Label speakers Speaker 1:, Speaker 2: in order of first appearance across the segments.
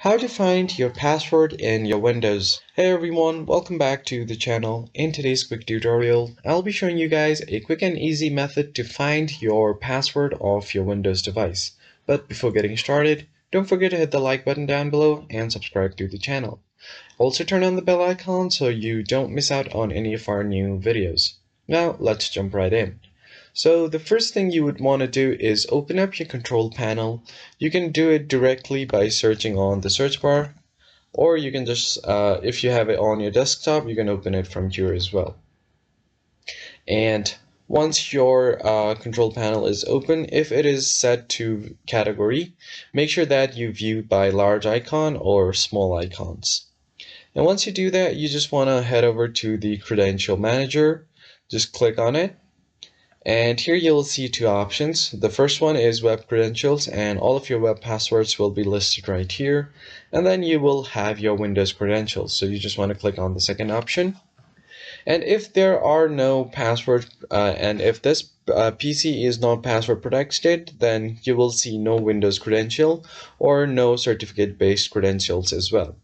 Speaker 1: How to find your password in your Windows. Hey everyone, welcome back to the channel. In today's quick tutorial, I'll be showing you guys a quick and easy method to find your password of your Windows device. But before getting started, don't forget to hit the like button down below and subscribe to the channel. Also turn on the bell icon so you don't miss out on any of our new videos. Now let's jump right in. So the first thing you would want to do is open up your control panel. You can do it directly by searching on the search bar, or you can just, if you have it on your desktop, you can open it from here as well. And once your control panel is open, if it is set to category, make sure that you view by large icon or small icons. And once you do that, you just want to head over to the credential manager. Just click on it. And here you'll see two options. The first one is web credentials, and all of your web passwords will be listed right here. And then you will have your Windows credentials. So you just want to click on the second option. And if there are no password, and if this PC is not password protected, then you will see no Windows credential or no certificate-based credentials as well.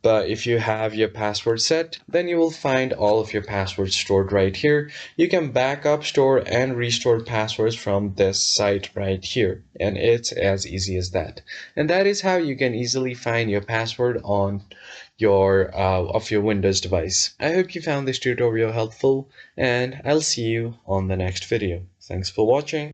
Speaker 1: But if you have your password set, then you will find all of your passwords stored right here. You can backup, store, and restore passwords from this site right here. And it's as easy as that. And that is how you can easily find your password on your Windows device. I hope you found this tutorial helpful, and I'll see you on the next video. Thanks for watching.